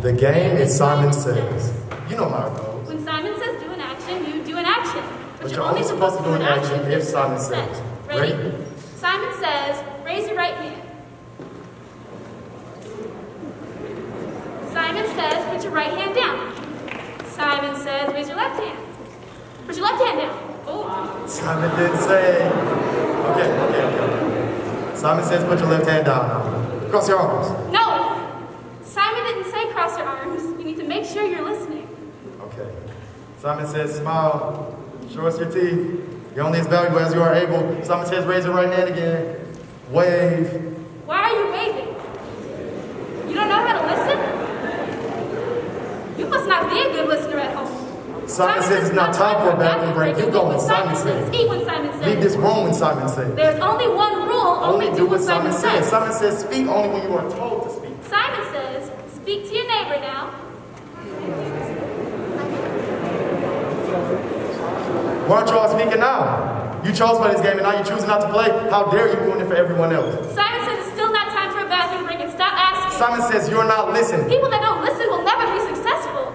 The game is Simon Says. You know how it goes. When Simon says do an action, you do an action. But you're only supposed to do an action if Simon says. Ready? Simon says, raise your right hand. Simon says, put your right hand down. Simon says, raise your left hand. Put your left hand down. Oh. Simon didn't say. Okay. Simon says, put your left hand down now. Cross your arms. No. Simon didn't say cross your arms. You need to make sure you're listening. Okay. Simon says, smile. Show us your teeth. You're only as valuable as you are able. Simon says, raise your right hand again. Wave. Why are you waving? You don't know how to listen? You must not be a good listener at home. Simon says it's not time for a bathroom break. You go when Simon says. Eat when Simon says. Leave this room when Simon says. There's only one rule. Only do what Simon says. Simon says speak only when you are told to speak. Simon says, speak to your neighbor now. Why aren't you all speaking now? You chose for this game and now you're choosing not to play. How dare you ruin it for everyone else? Simon says it's still not time for a bathroom break and stop asking. Simon says you're not listening. People that don't listen will never be successful.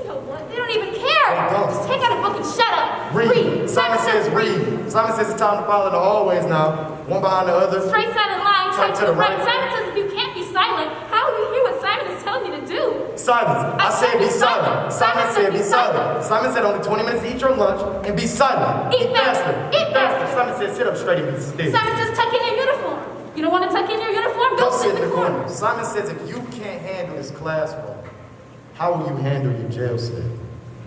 You know what? They don't even care. Just take out a book and shut up. Read. Simon says read. Simon says it's time to follow the hallways now. One behind the other. Straight side of the line, tight to the right. Simon says if you can't be silent, how will you hear what Simon is telling you to do? Silence. I said be silent. Simon said be silent. Simon said only 20 minutes to eat your lunch and be silent. Eat faster. Eat faster. Simon said sit up straight and be still. Simon says tuck in your uniform. You don't want to tuck in your uniform? Go sit in the corner. Simon says if you can't handle this classroom, how will you handle your jail cell?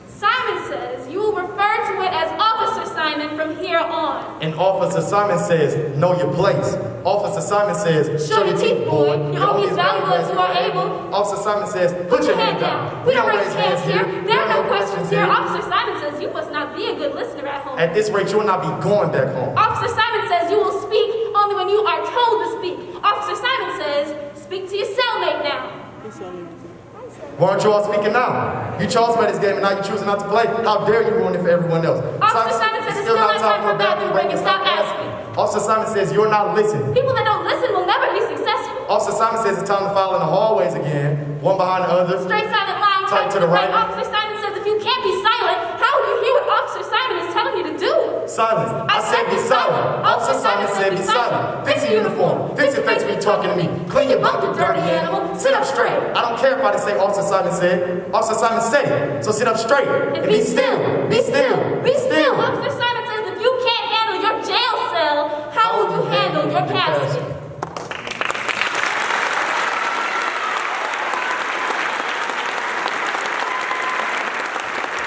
Simon says you will refer to it as Officer Simon from here on. And Officer Simon says, know your place. Officer Simon says, show your teeth, boy. You're only as valuable as you are able. Officer Simon says, put your hand down. We don't raise hands here. There are no questions here. Officer Simon says you must not be a good listener at home. At this rate, you will not be going back home. Officer Simon says you will speak only when you are told to speak. Officer Simon says, speak to your cellmate now. Why aren't you all speaking now? You chose for this game and now you're choosing not to play. How dare you ruin it for everyone else? Officer Simon says it's still not time for a bathroom break and stop asking. Officer Simon says you're not listening. People that don't listen will never be successful. Officer Simon says it's time to file in the hallways again, one behind the other. Straight silent line, tight to the right. Officer Simon says if you can't be silent, how will you hear what Officer Simon is telling you to do? Silence. I said be silent. Officer Simon said be silent. Fix your uniform. Fix your face when you're talking to me. Clean your butt, you dirty animal. Sit up straight. I don't care if I didn't say Officer Simon said. Officer Simon said it. So sit up straight. And be still. Be still. Be still. Officer Simon says if you can't handle your jail cell, how will you handle your casket?